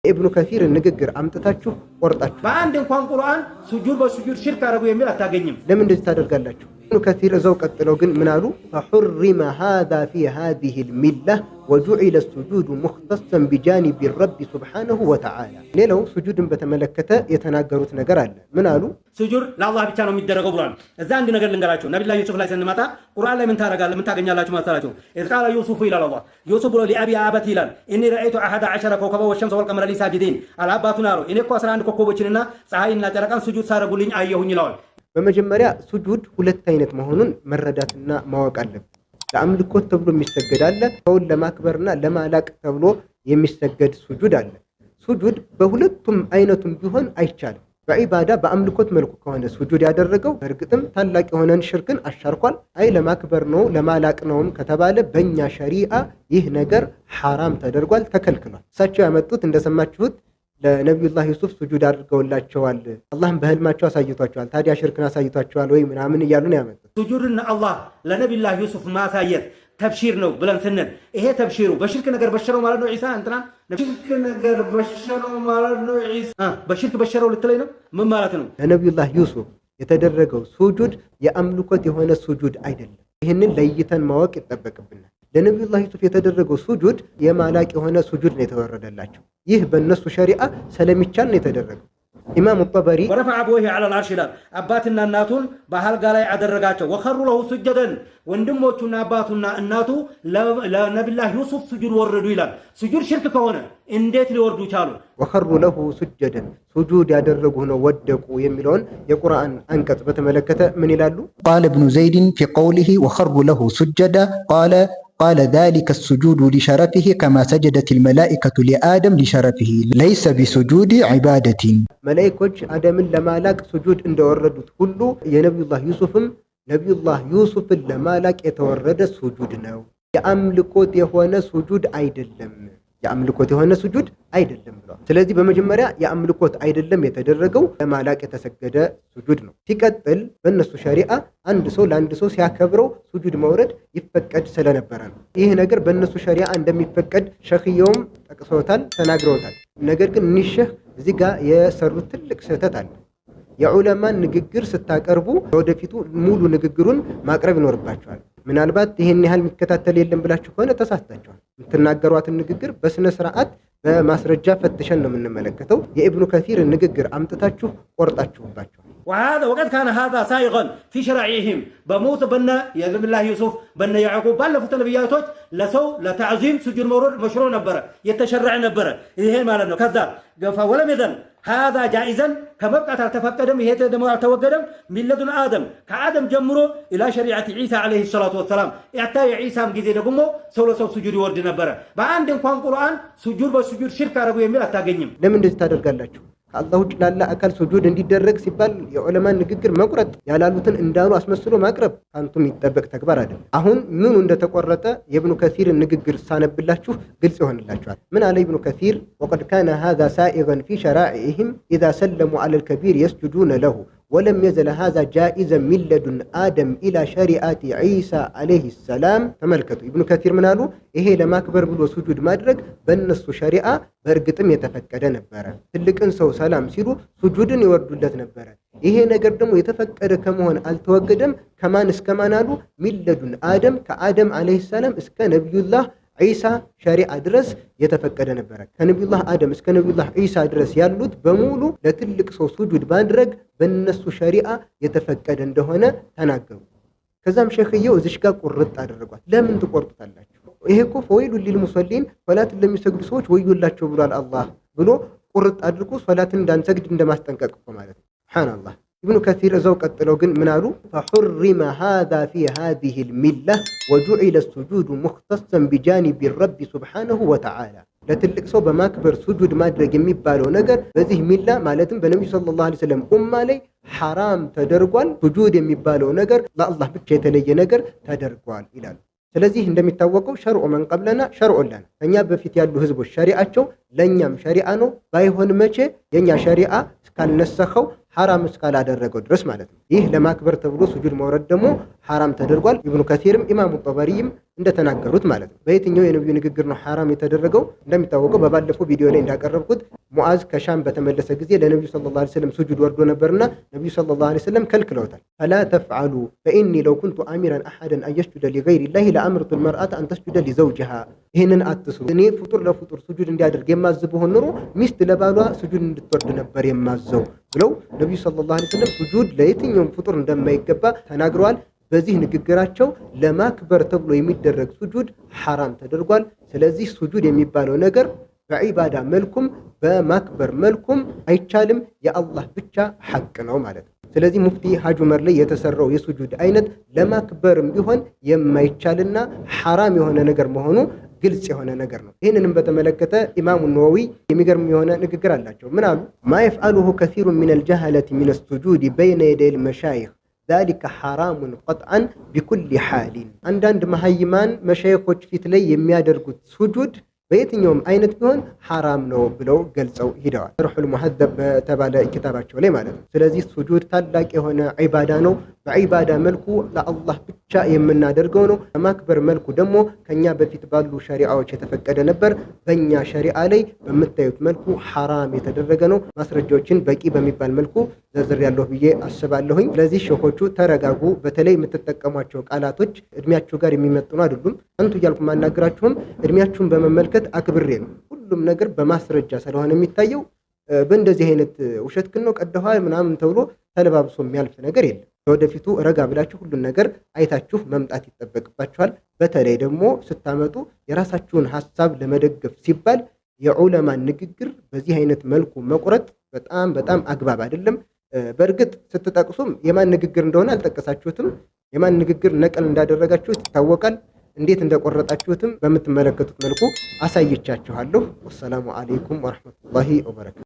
ኢብኑ ከሲር ንግግር አምጥታችሁ ቆርጣችሁ በአንድ እንኳን ቁርአን ሱጁድ በሱጁድ ሽርክ አረጉ የሚል አታገኝም። ለምን እንደዚህ ታደርጋላችሁ? ኢብኑ ከሲር እዛው ቀጥለው ግን ምን አሉ? فحرم هذا في هذه الملة وجعل السجود مختصا بجانب الرب سبحانه وتعالى። ሌላው ሱጁድን በተመለከተ የተናገሩት ነገር አለ። ምን አሉ? ሱጁድ ለአላህ ብቻ ነው የሚደረገው ብሏል። እዛ አንድ ነገር ልንገራችሁ። ነብዩላህ ዩሱፍ ላይ ስንመጣ ቁርአን ላይ ምን ታረጋለህ? ምን ታገኛላችሁ ማሳላችሁ? إذ قال يوسف إلى الله ዩሱፍ ብሎ لأبي أبت ይላል إني رأيت 11 كوكبا والشمس والقمر لي ساجدين አላባቱን አሉ እኔ እኮ 11 ኮከቦችንና ፀሐይና ጨረቃን ሱጁድ ሳረጉልኝ አየሁኝ ይላል። በመጀመሪያ ሱጁድ ሁለት አይነት መሆኑን መረዳትና ማወቅ አለብን። ለአምልኮት ተብሎ የሚሰገድ አለ፣ ሰውን ለማክበርና ለማላቅ ተብሎ የሚሰገድ ሱጁድ አለ። ሱጁድ በሁለቱም አይነቱም ቢሆን አይቻልም። በዒባዳ በአምልኮት መልኩ ከሆነ ሱጁድ ያደረገው በእርግጥም ታላቅ የሆነን ሽርክን አሻርኳል። አይ ለማክበር ነው ለማላቅ ነውም ከተባለ በእኛ ሸሪዓ ይህ ነገር ሐራም ተደርጓል፣ ተከልክሏል። እሳቸው ያመጡት እንደሰማችሁት ለነቢዩላህ ዩሱፍ ሱጁድ አድርገውላቸዋል፣ አላህም በህልማቸው አሳይቷቸዋል። ታዲያ ሽርክን አሳይቷቸዋል ወይ ምናምን እያሉ ነው ያመጡት። ሱጁድና አላህ ለነቢዩላህ ዩሱፍ ማሳየት ተብሺር ነው ብለን ስንል ይሄ ተብሺሩ በሽርክ ነገር በሸረው ማለት ነው። ዒሳ እንትና በሽርክ ነገር በሸረው ማለት ነው። ዒሳ በሽርክ በሸረው ልትለኝ ነው? ምን ማለት ነው? ለነቢዩላህ ዩሱፍ የተደረገው ሱጁድ የአምልኮት የሆነ ሱጁድ አይደለም። ይህንን ለይተን ማወቅ ይጠበቅብናል። ለነቢዩላህ ዩሱፍ የተደረገው ሱጁድ የማላቅ የሆነ ሱጁድ ነው የተወረደላቸው። ይህ በእነሱ ሸሪዓ ስለሚቻል ነው የተደረገው። ኢማሙ ጠበሪ ወረፈዐ አበወይሂ ዐለል ዐርሽ ይላል። አባትና እናቱን በአልጋ ላይ አደረጋቸው። ወኸሩ ለሁ ሱጀደን ወንድሞቹና አባቱና እናቱ ለነቢዩላህ ዩሱፍ ሱጁድ ወረዱ ይላል። ሱጁድ ሽርክ ከሆነ እንዴት ሊወርዱ ቻሉ? ወኸሩ ለሁ ሱጀደን ሱጁድ ያደረጉ ነው ወደቁ የሚለውን የቁርአን አንቀጽ በተመለከተ ምን ይላሉ? ቃለ ኢብኑ ዘይድን ፊ ቀውሊሂ ወኸሩ ለሁ ሱጀደ ቃለ ዛሊከ ሱጁዱ ሊሸረፊሂ ከማ ሰጀደቲል መላኢከቱ ሊአደም ሊሸረፊሂ ለይሰ ቢሱጁዲ ዒባደቲን። መላኢኮች አደምን ለማላቅ ሱጁድ እንደወረዱት ሁሉ የነቢዩላህ ዩሱፍም ነቢዩላህ ዩሱፍን ለማላቅ የተወረደ ሱጁድ ነው። የአምልኮት የሆነ ሱጁድ አይደለም። የአምልኮት የሆነ ሱጁድ አይደለም ብለዋል። ስለዚህ በመጀመሪያ የአምልኮት አይደለም የተደረገው ለማላቅ የተሰገደ ሱጁድ ነው። ሲቀጥል በእነሱ ሸሪዓ አንድ ሰው ለአንድ ሰው ሲያከብረው ሱጁድ መውረድ ይፈቀድ ስለነበረ ነው። ይህ ነገር በእነሱ ሸሪዓ እንደሚፈቀድ ሸኽየውም ጠቅሰውታል፣ ተናግረውታል። ነገር ግን እኒህ ሸህ እዚህ ጋር የሰሩት ትልቅ ስህተት አለ። የዑለማን ንግግር ስታቀርቡ ወደፊቱ ሙሉ ንግግሩን ማቅረብ ይኖርባቸዋል። ምናልባት ይሄን ያህል የሚከታተል የለም ብላችሁ ከሆነ ተሳስታችኋል። የምትናገሯትን ንግግር በስነ ስርዓት በማስረጃ ፈትሸን ነው የምንመለከተው። የኢብኑ ከሲር ንግግር አምጥታችሁ ቆርጣችሁባችኋል። ወቀድ ካነ ሃዛ ሳይገን ፊ ሸራዒሂም በሙሳ በነ የነቢዩላህ ዩሱፍ በነ ያዕቁብ ባለፉት ነቢያቶች ለሰው ለተዕዚም ሱጁድ መውረድ መሽሮ ነበረ፣ የተሸረዐ ነበረ። ይሄ ማለት ነው። ከዛ ገፋ ወለም ይዘን ሃዛ ጃኢዘን ከመብቃት አልተፈቀደም፣ ይሄ ደግሞ አልተወገደም። ሚለዱን አደም ከአደም ጀምሮ ኢላ ሸሪዓቲ ዒሳ ዓለይሂ ሰላቱ ወሰላም ያታ የዒሳም ጊዜ ደግሞ ሰው ለሰው ሱጁድ ይወርድ ነበረ። በአንድ እንኳን ቁርአን ሱጁድ በሱጁድ ሽርክ አረጉ የሚል አታገኝም። ለምን እንደዚህ ታደርጋላችሁ? ከአላህ ውጭ ላለ አካል ሱጁድ እንዲደረግ ሲባል የዑለማን ንግግር መቁረጥ፣ ያላሉትን እንዳሉ አስመስሎ ማቅረብ ከአንቱ የሚጠበቅ ተግባር አይደለም። አሁን ምኑ እንደተቆረጠ የኢብኑ ከሲር ንግግር ሳነብላችሁ ግልጽ ይሆንላችኋል። ምን አለ ኢብኑ ከሲር? ወቀድ ካነ ሃዛ ሳኢገን ፊ ሸራኢሂም ኢዛ ሰለሙ ዐለል ከቢር የስጁዱነ ለሁ ወለም የዘለ ሃዛ ጃኢዘን ሚን ለዱን አደም ኢላ ሸሪዓቲ ዒሳ ዓለይሂ ሰላም። ተመልከቱ፣ ኢብኑ ከሲር ምን አሉ? ይሄ ለማክበር ብሎ ሱጁድ ማድረግ በእነሱ ሸሪዓ በእርግጥም የተፈቀደ ነበረ። ትልቅን ሰው ሰላም ሲሉ ሱጁድን ይወርዱለት ነበረ። ይሄ ነገር ደግሞ የተፈቀደ ከመሆን አልተወገደም። ከማን እስከ ማን አሉ? ሚን ለዱን አደም ከአደም ዓለይሂ ሰላም እስከ ነቢዩላህ ዒሳ ሸሪዓ ድረስ የተፈቀደ ነበረ። ከነቢዩላህ አደም እስከ ነቢዩላህ ዒሳ ድረስ ያሉት በሙሉ ለትልቅ ሰው ሱጁድ ማድረግ በእነሱ ሸሪዓ የተፈቀደ እንደሆነ ተናገሩ። ከዛም ሸኽየው እዚሽ ጋር ቁርጥ አደረጓት። ለምን ትቆርጡታላችሁ? ይሄ እኮ ፈወይሉን ሊልሙሰሊን ሶላትን ለሚሰግዱ ሰዎች ወዮላቸው ብሏል አላህ ብሎ ቁርጥ አድርጎ ሶላትን እንዳንሰግድ እንደማስጠንቀቅ እኮ ማለት ነው። ሱብሃንአላህ። ኢብኑ ከሲር እዛው ቀጥለው ግን ምን አሉ? ፈሑሪመ ሃዛ ፊ ሃዚሂል ሚላ ወጁዒለ ሱጁዱ ሙኽተሰን ቢጃኒቢ ረቢ ሱብሓነሁ ወተዓላ። ለትልቅ ሰው በማክበር ሱጁድ ማድረግ የሚባለው ነገር በዚህ ሚላ ማለትም በነቢዩ ሰለላሁ ዐለይሂ ወሰለም ኡማ ላይ ሐራም ተደርጓል። ሱጁድ የሚባለው ነገር ለአላህ ብቻ የተለየ ነገር ተደርጓል ይላሉ። ስለዚህ እንደሚታወቀው ሸርዑ መን ቀብለና ሸርዑ ለና፣ ከኛ በፊት ያሉ ህዝቦች ሸሪዓቸው ለኛም ሸሪዓ ነው። ባይሆን መቼ የኛ ሸሪዓ እስካልነሰኸው ሐራም እስካላደረገው ድረስ ማለት ነው። ይህ ለማክበር ተብሎ ሱጁድ መውረድ ደግሞ ሐራም ተደርጓል። ኢብኑ ከሲርም ኢማሙ ጠበሪም እንደተናገሩት ማለት ነው። በየትኛው የነብዩ ንግግር ነው ሐራም የተደረገው? እንደሚታወቀው በባለፈው ቪዲዮ ላይ እንዳቀረብኩት ሙዓዝ ከሻም በተመለሰ ጊዜ ለነብዩ ሰለላሁ ዐለይሂ ወሰለም ሱጁድ ወርዶ ነበርና ነብዩ ሰለላሁ ዐለይሂ ወሰለም ከልክለውታል። ፈላ ተፍዐሉ ፈኢኒ ለው ኩንቱ አሚራን አሐደን አን የስጁደ ሊገይሪላሂ ለአምርቱ ልመርአተ አን ተስጁደ ሊዘውጅሃ። ይህንን አትስሩ፣ እኔ ፍጡር ለፍጡር ሱጁድ እንዲያደርግ የማዝ ብሆን ኖሮ ሚስት ለባሏ ሱጁድ እንድትወርድ ነበር የማዘው ብለው ነብዩ ሰለላሁ ዐለይሂ ወሰለም ሱጁድ ለየትኛውም ፍጡር እንደማይገባ ተናግረዋል። በዚህ ንግግራቸው ለማክበር ተብሎ የሚደረግ ሱጁድ ሐራም ተደርጓል። ስለዚህ ሱጁድ የሚባለው ነገር በዒባዳ መልኩም በማክበር መልኩም አይቻልም፣ የአላህ ብቻ ሐቅ ነው ማለት ነው። ስለዚህ ሙፍቲ ሐጅ ዑመር ላይ የተሰራው የሱጁድ አይነት ለማክበርም ቢሆን የማይቻልና ሐራም የሆነ ነገር መሆኑ ግልጽ የሆነ ነገር ነው። ይህንንም በተመለከተ ኢማሙ ነወዊ የሚገርም የሆነ ንግግር አላቸው። ምን አሉ? ማ የፍዐሉሁ ከሲሩ ሚነል ጀሀለቲ ሚነ ሱጁድ በይነ የደይል መሻይኽ ዛሊከ ሐራሙን ቀጥዐን ቢኩሊ ሓሊን። አንዳንድ መሀይማን መሻይኾች ፊት ላይ የሚያደርጉት ሱጁድ በየትኛውም አይነት ቢሆን ሐራም ነው ብለው ገልጸው ሂደዋል። ሸርሑል ሙሐዘብ በተባለ ኪታባቸው ላይ ማለት ነው። ስለዚህ ሱጁድ ታላቅ የሆነ ዒባዳ ነው። በዒባዳ መልኩ ለአላህ ብቻ የምናደርገው ነው። በማክበር መልኩ ደግሞ ከኛ በፊት ባሉ ሸሪዓዎች የተፈቀደ ነበር። በእኛ ሸሪዓ ላይ በምታዩት መልኩ ሐራም የተደረገ ነው። ማስረጃዎችን በቂ በሚባል መልኩ ዘርዝሬያለሁ ብዬ አስባለሁኝ። ስለዚህ ሸኾቹ ተረጋጉ። በተለይ የምትጠቀሟቸው ቃላቶች እድሜያችሁ ጋር የሚመጥኑ አይደሉም። አንቱ እያልኩ ማናገራችሁም እድሜያችሁን በመመልከት አክብሬ ነው። ሁሉም ነገር በማስረጃ ስለሆነ የሚታየው በእንደዚህ አይነት ውሸት ግን ነው ቀደኋል ምናምን ተብሎ ተለባብሶ የሚያልፍ ነገር የለም። ለወደፊቱ ረጋ ብላችሁ ሁሉን ነገር አይታችሁ መምጣት ይጠበቅባችኋል። በተለይ ደግሞ ስታመጡ የራሳችሁን ሀሳብ ለመደገፍ ሲባል የዑለማን ንግግር በዚህ አይነት መልኩ መቁረጥ በጣም አግባብ አይደለም። በእርግጥ ስትጠቅሱም የማን ንግግር እንደሆነ አልጠቀሳችሁትም። የማን ንግግር ነቀል እንዳደረጋችሁት ይታወቃል። እንዴት እንደቆረጣችሁትም በምትመለከቱት መልኩ አሳይቻችኋለሁ። ወሰላሙ አለይኩም ወራህመቱላሂ ወበረካቱ።